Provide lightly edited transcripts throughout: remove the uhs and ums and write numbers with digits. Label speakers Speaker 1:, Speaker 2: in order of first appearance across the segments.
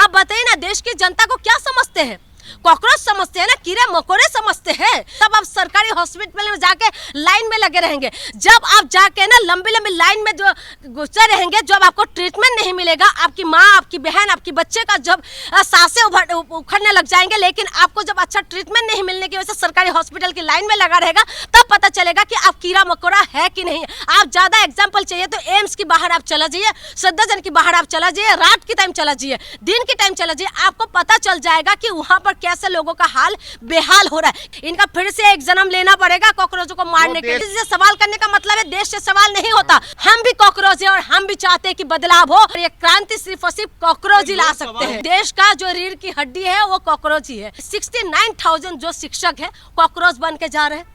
Speaker 1: आप बताइए ना, देश की जनता को क्या समझते हैं? कॉकरोच समझते हैं ना, कीड़े मकोड़े समझते हैं। तब आप सरकारी हॉस्पिटल में जाके लाइन में लगे रहेंगे। जब आप जाके ना लंबी लंबी लाइन में जो गुजरे रहेंगे, जब आपको ट्रीटमेंट नहीं मिलेगा, आपकी माँ, आपकी बहन, आपकी बच्चे का जब सांसें उखड़ने लग जाएंगे, लेकिन आपको जब अच्छा ट्रीटमेंट नहीं मिलने की वजह से सरकारी हॉस्पिटल की लाइन में लगा रहेगा, तब पता चलेगा कि आप कीड़ा मकोड़ा है कि नहीं। आप ज्यादा एग्जाम्पल चाहिए तो एम्स की बाहर आप चला जाइए, सद्दाजन की बाहर आप चला जाइए, रात के टाइम चला जाइए, दिन के टाइम चला जाइए, आपको पता चल जाएगा कि वहां पर कैसे लोगों का हाल बेहाल हो रहा है। इनका फिर से एक जन्म लेना पड़ेगा कॉकरोचों को मारने के लिए। सवाल करने का मतलब है देश से सवाल नहीं होता। हम भी कॉकरोच है और हम भी चाहते हैं कि बदलाव हो। ये क्रांति सिर्फ और सिर्फ कॉकरोच ही ला सकते हैं। देश का जो रीढ़ की हड्डी है वो कॉकरोच ही है। 69,000 जो शिक्षक है कॉकरोच बन के जा रहे हैं,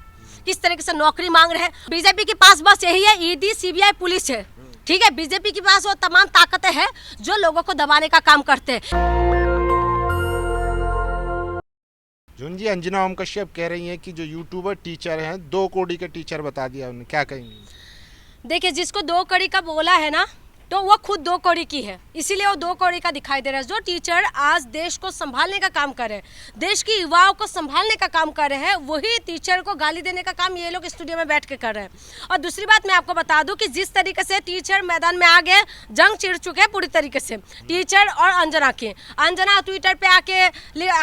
Speaker 1: किस तरीके से नौकरी मांग रहे हैं। बीजेपी के पास बस यही है, ईडी, सीबीआई, पुलिस है, ठीक है। बीजेपी के पास वो तमाम ताकतें हैं जो लोगों को दबाने का काम करते हैं।
Speaker 2: जी, अंजना ओम कश्यप कह रही हैं कि जो यूट्यूबर टीचर हैं 2 कौड़ी के टीचर बता दिया उन्हें, क्या कहेंगे?
Speaker 1: देखिए, जिसको 2 कौड़ी का बोला है ना, तो वो खुद 2 कौड़ी की है, इसीलिए वो 2 कौड़ी का दिखाई दे रहा है। जो टीचर आज देश को संभालने का काम कर रहे हैं, देश की युवाओं को संभालने का काम कर रहे हैं, वही टीचर को गाली देने का काम ये लोग स्टूडियो में बैठ के कर रहे हैं। और दूसरी बात मैं आपको बता दूं कि जिस तरीके से टीचर मैदान में आ गए, जंग छिड़ चुके हैं पूरी तरीके से टीचर और अंजना ट्विटर पे आके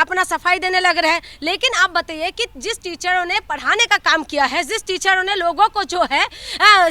Speaker 1: अपना सफाई देने लग रहे हैं। लेकिन आप बताइए कि जिस टीचरों ने पढ़ाने का काम किया है, जिस टीचरों ने लोगों को जो है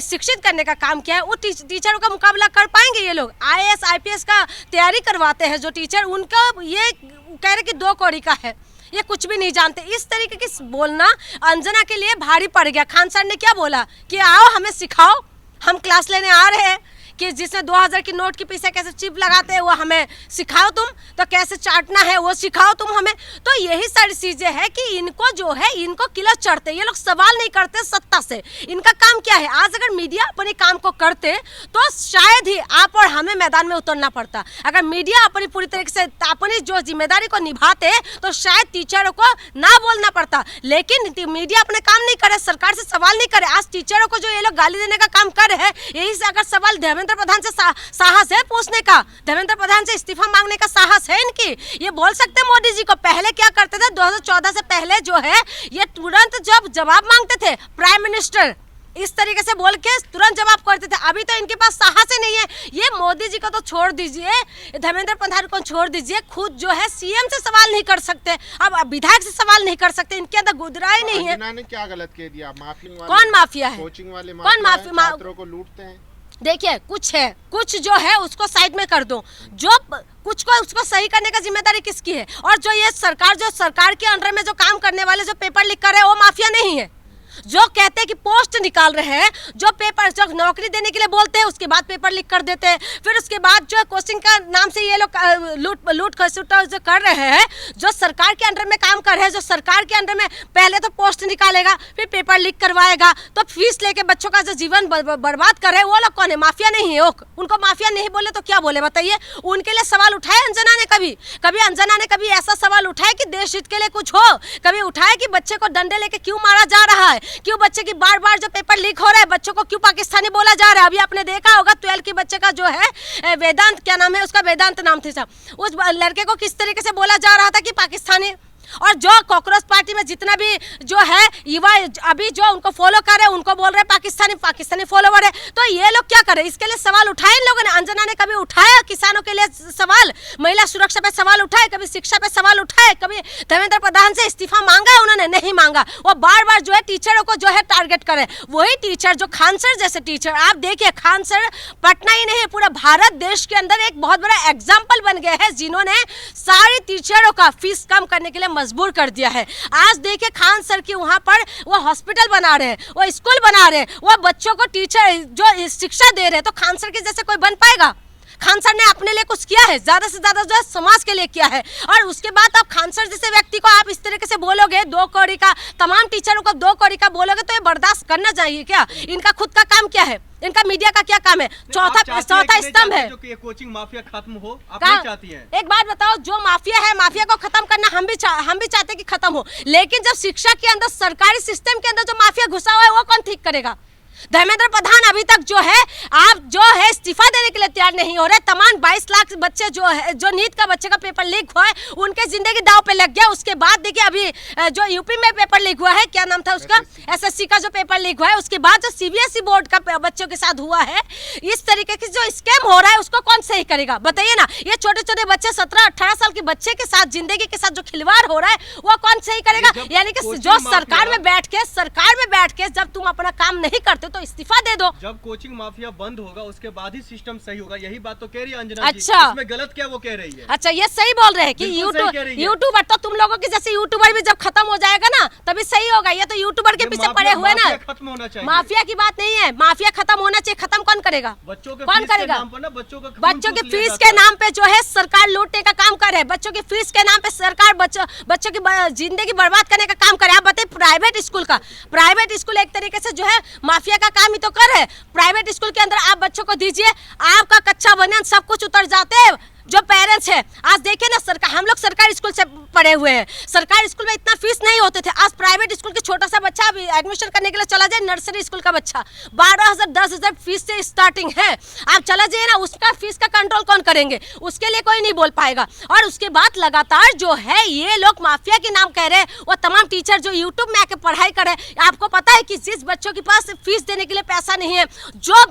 Speaker 1: शिक्षित करने का काम किया है, वो टीचरों का मुकाबला कर पाएंगे? ये लोग आईएएस आईपीएस का तैयारी करवाते हैं जो टीचर, उनका ये कह रहे कि 2 कौड़ी का है, ये कुछ भी नहीं जानते। इस तरीके की बोलना अंजना के लिए भारी पड़ गया। खान सर ने क्या बोला कि आओ हमें सिखाओ, हम क्लास लेने आ रहे हैं, कि जिसने 2000 की नोट के पीछे कैसे चिप लगाते हैं वो हमें सिखाओ, तुम तो कैसे चाटना है वो सिखाओ तुम हमें। तो यही सारी चीजें हैं कि इनको जो है, इनको किला चढ़ते, ये लोग सवाल नहीं करते सत्ता से। इनका काम क्या है? आज अगर मीडिया अपने काम को करते तो शायद ही आप और हमें मैदान में उतरना पड़ता। अगर मीडिया अपनी पूरी तरीके से अपनी जो जिम्मेदारी को निभाते तो शायद टीचरों को ना बोलना पड़ता। लेकिन मीडिया अपने काम नहीं करे, सरकार से सवाल नहीं करे। आज टीचरों को जो ये लोग गाली देने का काम कर रहे हैं, यही से अगर सवाल धर्मेंद्र प्रधान से साहस है पूछने का, धर्मेंद्र प्रधान से इस्तीफा मांगने का साहस है इनकी, ये बोल सकते हैं मोदी जी को। पहले क्या करते थे, 2014 से पहले जो है ये तुरंत जब जवाब मांगते थे प्राइम मिनिस्टर, इस तरीके से बोल के तुरंत जवाब करते थे। अभी तो इनके पास साहस ही नहीं है। ये मोदी जी को तो छोड़ दीजिए, धर्मेंद्र प्रधान को छोड़ दीजिए, खुद जो है सीएम से सवाल नहीं कर सकते, अब विधायक से सवाल नहीं कर सकते, इनके अंदर गुदरा ही नहीं है।
Speaker 2: ने क्या गलत कह दिया?
Speaker 1: कौन माफिया है?
Speaker 2: कोचिंग वाले
Speaker 1: कौन माफिया?
Speaker 2: छात्रों को लूटते हैं।
Speaker 1: देखिए, कुछ है, कुछ जो है उसको साइड में कर दो, जो कुछ को उसको सही करने का जिम्मेदारी किसकी है? और जो ये सरकार के अंडर में जो काम करने वाले जो पेपर लिख कर रहे हैं वो माफिया नहीं है। जो कहते हैं कि पोस्ट निकाल रहे हैं, जो पेपर जो नौकरी देने के लिए बोलते हैं, उसके बाद पेपर लीक कर देते हैं। फिर उसके बाद जो कोचिंग का नाम से ये लोग लूट खसूट जो कर रहे हैं, जो सरकार के अंडर में काम कर रहे हैं, जो सरकार के अंडर में पहले तो पोस्ट निकालेगा, फिर पेपर लीक करवाएगा, तो फीस लेके बच्चों का जो जीवन बर्बाद कर रहे हैं, वो लोग कौन है? माफिया नहीं है। उनको माफिया नहीं बोले तो क्या बोले बताइए? उनके लिए सवाल उठाए अंजना ने? कभी अंजना ने कभी ऐसा सवाल उठाया कि देश हित के लिए कुछ हो? कभी उठाया कि बच्चे को डंडे लेके क्यों मारा जा रहा है? क्यों बच्चे की बार बार जो पेपर लीक हो रहा है, बच्चों को क्यों पाकिस्तानी बोला जा रहा है? अभी आपने देखा होगा 12 की बच्चे का जो है वेदांत, क्या नाम है उसका, वेदांत नाम थी साहब, उस लड़के को किस तरीके से बोला जा रहा था कि पाकिस्तानी। और जो कॉकरोच पार्टी में जितना भी जो है युवा अभी जो उनको फॉलो कर रहे हैं, उनको बोल रहे हैं पाकिस्तानी फॉलोवर है। तो ये लोग क्या कर रहे हैं? इसके लिए सवाल उठाए इन लोगों ने? अंजना ने कभी उठाया किसानों के लिए सवाल, महिला सुरक्षा पे सवाल उठाए, कभी शिक्षा पे सवाल उठाए, कभी धर्मेंद्र प्रधान से इस्तीफा मांगा है? उन्होंने नहीं मांगा। वो बार बार जो है टीचरों को जो है टारगेट करे। वही टीचर जो खान सर जैसे टीचर, आप देखिए खान सर पटना ही नहीं पूरा भारत देश के अंदर एक बहुत बड़ा एग्जाम्पल बन गए हैं, जिन्होंने सारी टीचरों का फीस कम करने के लिए मजबूर कर दिया है। आज देखिए खान सर की वहां पर वो हॉस्पिटल बना रहे हैं, वो स्कूल बना रहे हैं, वो बच्चों को टीचर जो शिक्षा दे रहे हैं। तो खान सर के जैसे कोई बन पाएगा? खान सर ने अपने लिए कुछ किया है? ज्यादा से ज्यादा जो है समाज के लिए किया है। और उसके बाद आप खान सर जैसे व्यक्ति को आप इस तरीके से बोलोगे, 2 कौड़ी का, तमाम टीचरों को 2 कौड़ी का बोलोगे, तो ये बर्दाश्त करना चाहिए क्या? इनका खुद का काम क्या है? इनका मीडिया का क्या काम है? चौथा स्तंभ है।
Speaker 3: ये कोचिंग माफिया खत्म हो, आप नहीं चाहती हैं?
Speaker 1: एक बात बताओ, जो माफिया है, माफिया को खत्म करना हम भी चाहते कि खत्म हो, लेकिन जब शिक्षा के अंदर, सरकारी सिस्टम के अंदर जो माफिया घुसा हुआ है, वो कौन ठीक करेगा? धर्मेंद्र प्रधान अभी तक जो है आप जो है इस्तीफा देने के लिए तैयार नहीं हो रहे। तमाम 22 लाख बच्चे जो है, जो नीट का बच्चे का पेपर लीक हुआ है, उनके जिंदगी दांव पे लग गया। उसके बाद देखिए अभी जो यूपी में पेपर लीक हुआ है, क्या नाम था उसका, एसएससी का जो पेपर लीक हुआ है, उसके बाद जो सीबीएसई बोर्ड का बच्चों के साथ हुआ है, इस तरीके की जो स्कैम हो रहा है उसको कौन सही करेगा बताइए ना। ये छोटे छोटे बच्चे 17-18 साल के बच्चे के साथ, जिंदगी के साथ जो खिलवाड़ हो रहा है वो कौन सही करेगा। यानी कि जो सरकार में बैठ के जब तुम अपना काम नहीं करते तो इस्तीफा दे दो।
Speaker 3: जब कोचिंग माफिया बंद होगा उसके बाद ही सिस्टम सही होगा, यही बात तो कह रही है अंजना जी।
Speaker 1: अच्छा,
Speaker 3: इसमें गलत क्या वो कह रही है?
Speaker 1: अच्छा, ये सही बोल रहे हैं कि यूट्यूबर तो तुम लोगों की जैसे यूट्यूबर भी जब खत्म हो जाएगा ना तभी सही होगा। ये तो यूट्यूबर के पीछे पड़े हुए ना,
Speaker 3: खत्म होना चाहिए।
Speaker 1: माफिया की बात नहीं है, माफिया खत्म होना चाहिए। खत्म कौन करेगा?
Speaker 3: बच्चों के
Speaker 1: कौन करेगा?
Speaker 3: बच्चों
Speaker 1: की फीस के नाम पे जो है सरकार लूटने का काम करे। बच्चों की फीस के नाम पे सरकार बच्चों की जिंदगी बर्बाद करने का काम करे। आप बताइए, प्राइवेट स्कूल एक तरीके से जो है माफिया का काम ही तो कर है। प्राइवेट स्कूल के अंदर आप बच्चों को दीजिए, आपका कच्चा बनियान सब कुछ उतर जाते हैं। जो पेरेंट्स है, आज देखिए ना, सरकार, हम लोग सरकारी स्कूल से पढ़े हुए हैं, सरकारी स्कूल में इतना फीस नहीं होते थे। आज प्राइवेट स्कूल के छोटा सा बच्चा अभी एडमिशन करने के लिए चला जाए, नर्सरी स्कूल का बच्चा 12,000 10,000 फीस से स्टार्टिंग है। आप चला जाइए ना, उसका फीस का कंट्रोल कौन करेंगे? उसके लिए कोई नहीं बोल पाएगा। और उसके बाद लगातार जो है ये लोग माफिया के नाम कह रहे हैं। वो तमाम टीचर जो यूट्यूब में आके पढ़ाई कर रहे हैं, आपको पता है कि जिस बच्चों के पास फीस देने के लिए पैसा नहीं है, जो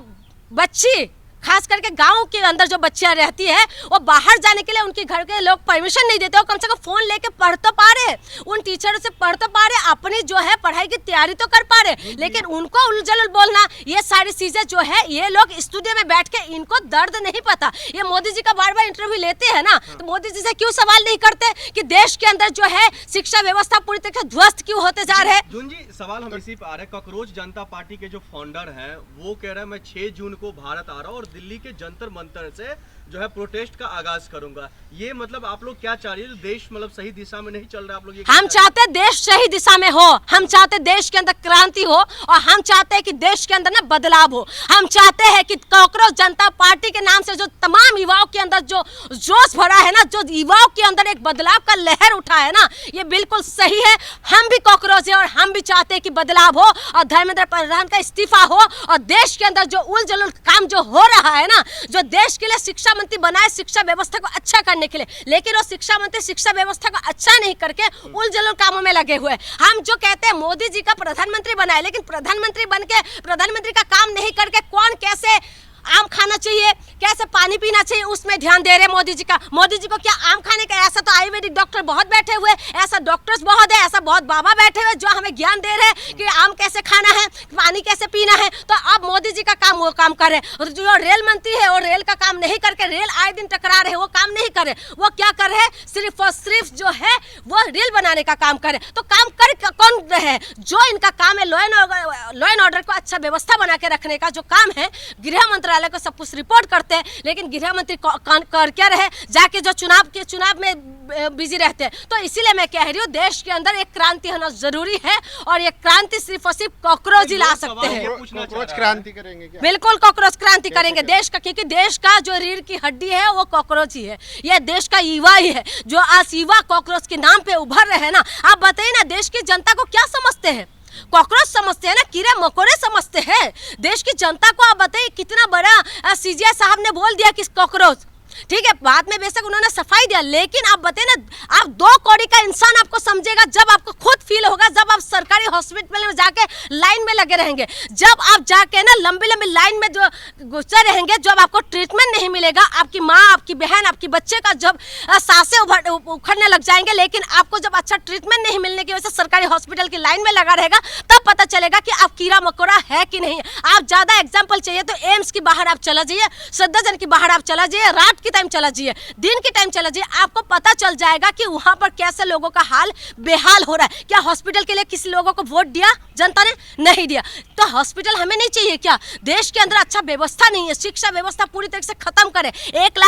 Speaker 1: बच्ची खास करके गांव के अंदर जो बच्चियां रहती है, वो बाहर जाने के लिए उनके घर के लोग परमिशन नहीं देते। वो कम से कम फोन लेके पढ़ तो पा रहे, उन टीचरों से पढ़ तो पा रहे, अपनी जो है पढ़ाई की तैयारी तो कर पा रहे, लेकिन उनको उलझल बोलना, ये सारी चीजें जो है, ये लोग स्टूडियो में बैठ के इनको दर्द नहीं पता। ये मोदी जी का बार बार इंटरव्यू लेते हैं ना, तो मोदी जी से क्यों सवाल नहीं करते कि देश के अंदर जो है शिक्षा व्यवस्था पूरी तरह से ध्वस्त क्यों होते जा रहे हैं।
Speaker 3: जून जी, सवाल हम इसी पे आ रहे हैं। कॉकरोच जनता पार्टी के जो फाउंडर हैं वो कह रहे हैं मैं 6 जून को भारत आ रहा हूँ और दिल्ली के जंतर मंतर से जो है प्रोटेस्ट का आगाज करूंगा। ये मतलब आप लोग क्या चाह रही है? देश मतलब सही दिशा में नहीं चल रहा, आप लोग ये
Speaker 1: हम चाहते हैं देश सही दिशा में हो, हम चाहते हैं देश के अंदर क्रांति हो, और हम चाहते हैं कि देश के अंदर ना बदलाव हो। हम चाहते हैं कि कॉकरोच जनता पार्टी के नाम से जो तमाम युवाओं के अंदर जो जोश भरा है ना, जो युवाओं के अंदर एक बदलाव का लहर उठा है ना, ये बिल्कुल सही है। हम भी कॉकरोच है और हम भी चाहते हैं कि बदलाव हो और धर्मेंद्र प्रधान का इस्तीफा हो, और देश के अंदर जो उल जलुल काम जो हो रहा है ना, जो देश के लिए शिक्षा मंत्री बनाए शिक्षा व्यवस्था को अच्छा करने के लिए, लेकिन वो शिक्षा मंत्री शिक्षा व्यवस्था को अच्छा नहीं करके उल जलुल कामों में लगे हुए। हम जो कहते हैं मोदी जी का प्रधानमंत्री बनाए, लेकिन प्रधानमंत्री बन के प्रधानमंत्री का काम नहीं करके कौन कैसे आम खाना चाहिए, कैसे पानी पीना चाहिए, उसमें ध्यान दे रहे मोदी जी का। मोदी जी को क्या आम खाने का? ऐसा तो आयुर्वेदिक डॉक्टर बहुत बैठे हुए, ऐसा डॉक्टर्स बहुत है, ऐसा बहुत बाबा बैठे हुए जो हमें ज्ञान दे रहे हैं कि आम कैसे खाना है, पानी कैसे पीना है। तो अब मोदी जी का काम वो काम कर रहे हैं। जो रेल मंत्री है वो रेल का काम नहीं करके, रेल आए दिन टकरा रहे, वो काम नहीं कर रहे। वो क्या कर रहे हैं? सिर्फ और सिर्फ जो है वो रेल बनाने का काम करे। तो काम कर कौन रहे? जो इनका काम है लॉ एंड ऑर्डर को अच्छा व्यवस्था बना के रखने का जो काम है, गृह मंत्रालय को सब कुछ रिपोर्ट करते हैं, लेकिन गृह मंत्री कर क्या रहे? जाके जो चुनाव में बिजी रहते हैं। तो इसीलिए मैं कह रही हूँ देश के अंदर एक क्रांति होना जरूरी है, और ये क्रांति सिर्फ और सिर्फ कॉकरोच ही ला सकते हैं।
Speaker 2: कॉकरोच क्रांति करेंगे क्या?
Speaker 1: बिल्कुल कॉकरोच क्रांति करेंगे देश का, क्योंकि देश का जो रीढ़ की हड्डी है वो कॉकरोच ही है। ये देश का युवा ही है, जो आज युवा कॉकरोच के नाम पे उभर रहे हैं ना। आप बताइए ना, देश की जनता को क्या समझते हैं? कॉकरोच समझते हैं ना, कीड़े मकोड़े समझते हैं। देश की जनता को आप बताइए, कितना बड़ा सीजीआई साहब ने बोल दिया कि कॉकरोच, ठीक है, बाद में बेशक उन्होंने सफाई दिया, लेकिन आप बताइए ना, आप 2 कौड़ी का इंसान आपको समझेगा जब आपको खुद फील होगा, जब आप सरकारी हॉस्पिटल में जाके लाइन में लगे रहेंगे, जब आप जाके ना लंबी लंबी लाइन में जो गुजर रहेंगे, जब आपको ट्रीटमेंट नहीं मिलेगा, आपकी माँ, आपकी बहन, आपकी बच्चे का जब सांसें उखड़ने लग जाएंगे, लेकिन आपको जब अच्छा ट्रीटमेंट नहीं मिलने की वजह से सरकारी हॉस्पिटल की लाइन में लगा रहेगा, तब पता चलेगा कि आप कीड़ा मकोड़ा है कि नहीं। आप ज्यादा एग्जाम्पल चाहिए तो एम्स की बाहर आप चला जाइए, सद्दाजन की बाहर आप चला जाइए, रात की टाइम चला जाइए, दिन के टाइम चला जाइए, आपको पता चल जाएगा कि वहां पर कैसे लोगों का हाल बेहाल हो रहा है। क्या हॉस्पिटल के लिए किसी लोगों को वोट दिया जनता ने? नहीं दिया। तो हॉस्पिटल हमें नहीं चाहिए क्या? देश के अंदर अच्छा व्यवस्था नहीं है, शिक्षा व्यवस्था पूरी तरह से खत्म करे। 1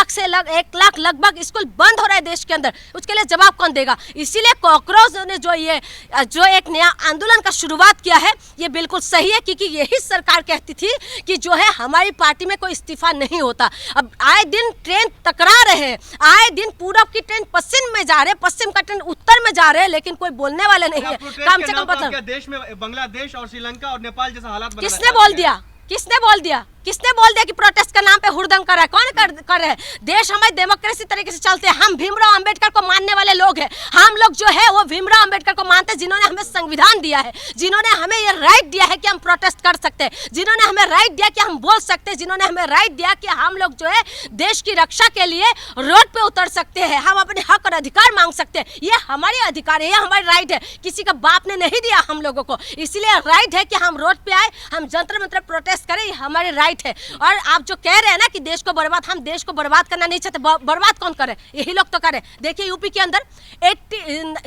Speaker 1: लाख लगभग स्कूल बंद हो रहा है देश के अंदर, उसके लिए जवाब कौन देगा? इसीलिए कॉकरोच ने जो एक नया आंदोलन का शुरुआत किया है, ये बिल्कुल सही है, क्योंकि यही सरकार कहती थी कि जो है हमारी पार्टी में कोई इस्तीफा नहीं होता। अब आए दिन ट्रेन ट्रेन टकरा रहे हैं, आए दिन पूरब की ट्रेन पश्चिम में जा रहे हैं, पश्चिम का ट्रेन उत्तर में जा रहे हैं, लेकिन कोई बोलने वाले नहीं है। कम से कम पता
Speaker 3: देश में बांग्लादेश और श्रीलंका और नेपाल जैसा हालात
Speaker 1: किसने बोल दिया? किसने बोल दिया? किसने बोल दिया कि प्रोटेस्ट के नाम पे हुड़दंग कर रहा है? कौन कर रहे हैं? देश हमारे डेमोक्रेसी तरीके से चलते हैं। हम भीमराव अंबेडकर को मानने वाले लोग हैं। हम लोग जो है वो भीमराव अंबेडकर को मानते हैं, जिन्होंने हमें संविधान दिया है, जिन्होंने हमें ये राइट दिया है कि हम प्रोटेस्ट कर सकते हैं, जिन्होंने हमें राइट दिया कि हम बोल सकते हैं, जिन्होंने हमें राइट दिया कि हम लोग जो है देश की रक्षा के लिए रोड पे उतर सकते हैं, हम अपने हक और अधिकार मांग सकते हैं। ये हमारे अधिकार है, ये हमारी राइट है, किसी का बाप ने नहीं दिया हम लोगों को। इसलिए राइट है कि हम रोड पे आए, हम जंतर मंतर प्रोटेस्ट करें, ये हमारी राइट है। और आप जो कह रहे हैं ना कि देश को बर्बाद, हम देश को बर्बाद करना नहीं चाहते। बर्बाद कौन करे? यही लोग तो करे। देखिए यूपी के अंदर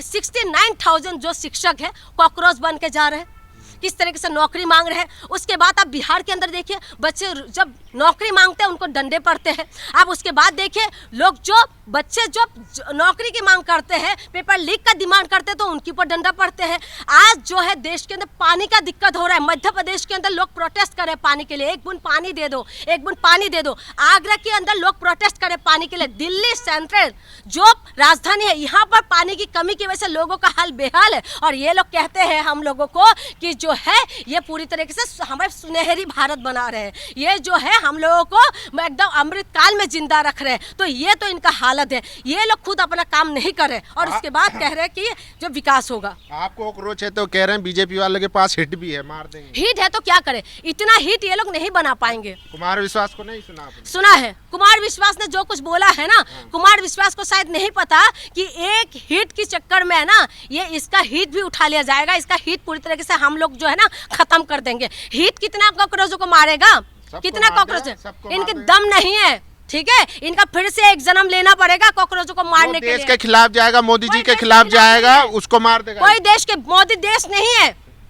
Speaker 1: 69,000 जो शिक्षक है कॉकरोच बन के जा रहे हैं, किस तरीके से नौकरी मांग रहे हैं। उसके बाद आप बिहार के अंदर देखिए, बच्चे जब नौकरी मांगते हैं उनको डंडे पड़ते हैं। आप उसके बाद देखिए लोग जो बच्चे जो नौकरी की मांग करते हैं, पेपर लीक का डिमांड करते हैं, तो उनके ऊपर डंडा पड़ते हैं। आज जो है देश के अंदर पानी का दिक्कत हो रहा है। मध्य प्रदेश के अंदर लोग प्रोटेस्ट कर रहे हैं पानी के लिए, एक बूंद पानी दे दो, एक बूंद पानी दे दो। आगरा के अंदर लोग प्रोटेस्ट कर रहे हैं पानी के लिए। दिल्ली सेंट्रल जो राजधानी है, यहाँ पर पानी की कमी की वजह से लोगों का हाल बेहाल है। और ये लोग कहते हैं हम लोगों को कि जो है ये पूरी तरीके से हमारे सुनहरी भारत बना रहे हैं, ये जो है हम लोगों को एकदम अमृत काल में जिंदा रख रहे हैं। तो ये तो इनका हालत है। ये लोग खुद अपना काम नहीं कर रहे और उसके बाद कह रहे हैं कि जो विकास होगा।
Speaker 2: आपको कॉकरोच है तो कह रहे हैं बीजेपी वालों के पास हिट भी है, मार देंगे।
Speaker 1: हिट है तो क्या करे? इतना हिट ये लोग नहीं बना पाएंगे।
Speaker 2: कुमार विश्वास को नहीं सुना आपने?
Speaker 1: सुना है। कुमार विश्वास ने जो कुछ बोला है ना, कुमार विश्वास को शायद नहीं पता कि एक हिट के चक्कर में है ना, ये इसका हिट भी उठा लिया जाएगा। इसका हिट पूरी तरीके से हम लोग जो है ना खत्म कर देंगे। हिट कितना कॉकरोचों को मारेगा? कितना कॉकरोच है? इनके दम नहीं है, ठीक है। इनका फिर से एक जन्म लेना पड़ेगा कॉकरोचों को मारने के लिए।
Speaker 2: देश के खिलाफ जाएगा, मोदी जी के खिलाफ जाएगा, उसको मार देगा।
Speaker 1: कोई देश के, मोदी देश नहीं है,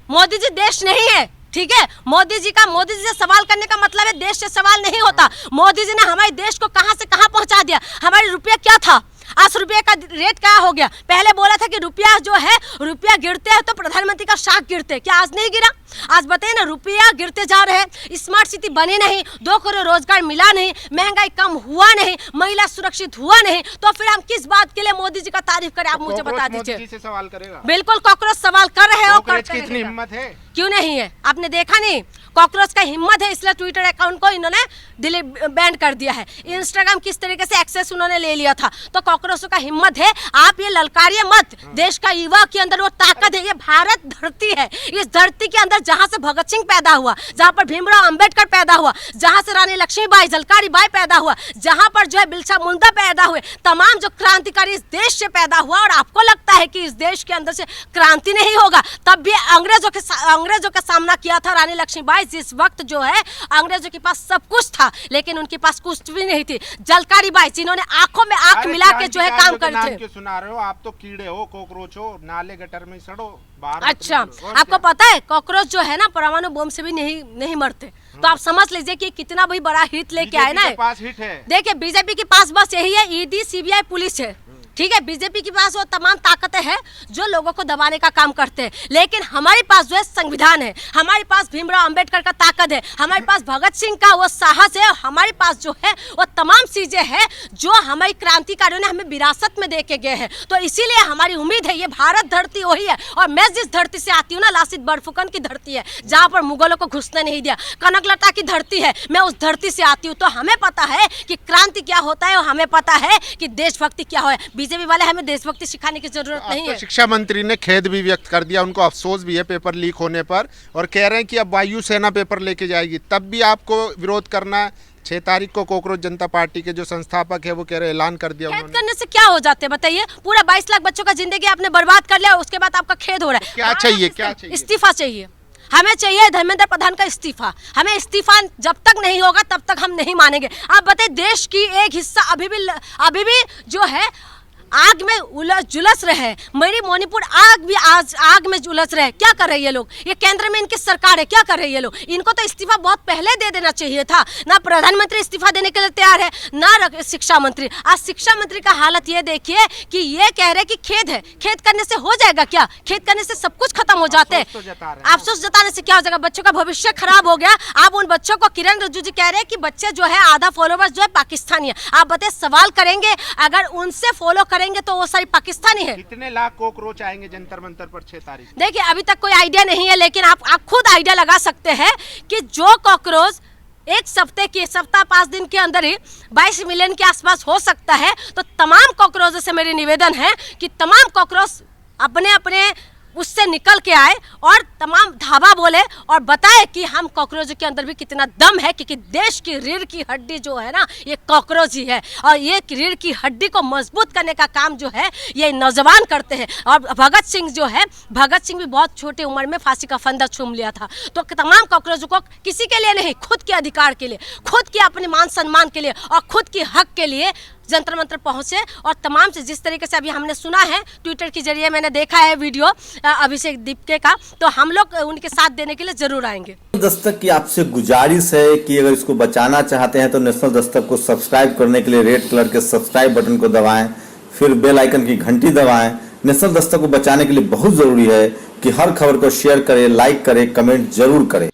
Speaker 1: मोदी जी देश नहीं है, ठीक है। मोदी जी से सवाल करने का मतलब है देश से सवाल नहीं होता। मोदी जी ने हमारे देश को कहां से कहां पहुंचा दिया। हमारे रुपया क्या था, आज रुपये का रेट क्या हो गया? पहले बोला था कि रुपया जो है, रुपया गिरते हैं तो प्रधानमंत्री का शाख गिरते, क्या आज नहीं गिरा? आज बताइए ना, रुपया गिरते जा रहे हैं। स्मार्ट सिटी बनी नहीं, 2 करोड़ रोजगार मिला नहीं, महंगाई कम हुआ नहीं, महिला सुरक्षित हुआ नहीं, तो फिर हम किस बात के लिए मोदी जी का तारीफ करें? आप मुझे बता दीजिए।
Speaker 2: मोदी जी से सवाल करेगा?
Speaker 1: बिल्कुल कॉकरोच सवाल कर रहे हैं।
Speaker 2: कॉकरोच की इतनी हिम्मत है?
Speaker 1: क्यों नहीं है? आपने देखा नहीं? कॉकरोच का हिम्मत है, इसलिए ट्विटर अकाउंट को इन्होंने डिलीट बैन कर दिया है। इंस्टाग्राम किस तरीके से एक्सेस उन्होंने ले लिया था। तो कॉकरोचों का हिम्मत है, आप ये ललकारिए मत। देश का युवा के अंदर वो ताकत है। ये भारत धरती है, इस धरती के अंदर जहां से भगत सिंह पैदा हुआ, जहां पर भीमराव अंबेडकर पैदा हुआ, जहां से रानी लक्ष्मीबाई झलकारी बाई पैदा हुआ, जहां पर जो है बिरसा मुंडा पैदा हुए, तमाम जो क्रांतिकारी इस देश से पैदा हुआ। और आपको लगता है कि इस देश के अंदर से क्रांति नहीं होगा? तब भी अंग्रेजों का सामना किया था रानी लक्ष्मीबाई। जिस वक्त जो है अंग्रेजों के पास सब कुछ था, लेकिन उनके पास कुछ भी नहीं थी। झलकारी बाई जिन्होंने आंखों में आंख मिला के जो है काम करे थे।
Speaker 2: क्यों सुना रहे हो? आप तो कीड़े हो, कॉकरोच हो, नाले गटर में सड़ो।
Speaker 1: अच्छा, आपको पता है कॉकरोच जो है ना परमाणु बम से भी नहीं मरते। तो आप समझ लीजिए कि कितना भी बड़ा हिट लेके आए ना। देखिए बीजेपी के पास बस यही है, ईडी सीबीआई पुलिस है, ठीक है। बीजेपी के पास वो तमाम ताकतें हैं जो लोगों को दबाने का काम करते हैं, लेकिन हमारे पास जो है संविधान है, हमारे पास भीमराव अंबेडकर का ताकत है, हमारे पास भगत सिंह का वो साहस है, हमारे पास जो है वो तमाम चीजें हैं जो हमारी क्रांतिकारियों ने हमें विरासत में दे के गए हैं। तो इसीलिए हमारी उम्मीद है, ये भारत धरती वही है। और मैं जिस धरती से आती हूँ ना, लासित बड़फुकन की धरती है, जहाँ पर मुगलों को घुसने नहीं दिया, कनकलता की धरती है, मैं उस धरती से आती हूँ। तो हमें पता है कि क्रांति क्या होता है और हमें पता है कि देशभक्ति क्या है। बीजेपी वाले हमें देशभक्ति सिखाने की जरूरत नहीं है।
Speaker 2: शिक्षा मंत्री ने खेद भी व्यक्त कर दिया, उनको अफसोस भी है पेपर लीक होने पर, और कह रहे हैं कि अब वायुसेना पेपर लेके जाएगी। तब भी आपको विरोध करना है। 6 तारीख को कॉकरोच जनता पार्टी के जो संस्थापक है वो कह रहे ऐलान कर दिया उन्होंने।
Speaker 1: खेद करने से क्या हो जाते हैं बताइए? पूरा 22 लाख बच्चों का जिंदगी आपने बर्बाद कर लिया, उसके बाद आपका खेद हो रहा है।
Speaker 2: क्या चाहिए? क्या चाहिए?
Speaker 1: इस्तीफा चाहिए। हमें चाहिए धर्मेंद्र प्रधान का इस्तीफा। हमें इस्तीफा जब तक नहीं होगा तब तक हम नहीं मानेंगे। आप बताइए, देश की एक हिस्सा अभी भी जो है आग में झुलस रहे हैं। मेरी मणिपुर आग भी आज आग में झुलस रहे हैं। क्या कर रहे हैं ये लोग? ये केंद्र में इनकी सरकार है, क्या कर रहे हैं ये लोग? इनको तो इस्तीफा बहुत पहले दे देना चाहिए था। ना प्रधानमंत्री इस्तीफा देने के लिए तैयार है, ना शिक्षा मंत्री। आज शिक्षा मंत्री का हालत ये देखिए कि ये कह रहे कि खेद है। खेद करने से हो जाएगा क्या? खेद करने से सब कुछ खत्म हो जाते हैं। अफसोस जताने से क्या हो जाएगा? बच्चों का भविष्य खराब हो गया। आप उन बच्चों को, किरण रिजिजू जी कह रहे हैं कि बच्चे जो है आधा फॉलोवर्स जो है पाकिस्तानी है। आप बताइए, सवाल करेंगे अगर उनसे फॉलो करेंगे तो वो सारी पाकिस्तानी है।
Speaker 2: कितने लाख कॉकरोच आएंगे जंतर मंतर पर 6 तारीख?
Speaker 1: देखिए अभी तक कोई आइडिया नहीं है, लेकिन आप खुद आइडिया लगा सकते हैं कि जो कॉकरोच एक सप्ताह 5 दिन के अंदर ही 22 मिलियन के आसपास हो सकता है। तो तमाम कॉकरोचों से मेरी निवेदन है कि तमाम कॉकरोच अपने अपने उससे निकल के आए और तमाम धावा बोले और बताए कि हम कॉकरोच के अंदर भी कितना दम है, क्योंकि देश की रीढ़ की हड्डी जो है ना, ये कॉकरोच ही है। और ये रीढ़ की हड्डी को मजबूत करने का काम जो है ये नौजवान करते हैं। और भगत सिंह जो है, भगत सिंह भी बहुत छोटी उम्र में फांसी का फंदा चूम लिया था। तो तमाम कॉकरोचों को किसी के लिए नहीं, खुद के अधिकार के लिए, खुद के अपने मान सम्मान के लिए और खुद के हक के लिए जंतर मंतर पहुंचे। और तमाम से जिस तरीके से अभी हमने सुना है, ट्विटर के जरिए मैंने देखा है वीडियो अभिषेक दीपके का, तो हम लोग उनके साथ देने के लिए जरूर आएंगे।
Speaker 4: दस्तक की आपसे गुजारिश है कि अगर इसको बचाना चाहते हैं तो नेशनल दस्तक को सब्सक्राइब करने के लिए रेड कलर के सब्सक्राइब बटन को दबाएं, फिर बेल आइकन की घंटी दबाएं। नेशनल दस्तक को बचाने के लिए बहुत जरूरी है कि हर खबर को शेयर करें, लाइक करें, कमेंट जरूर करें।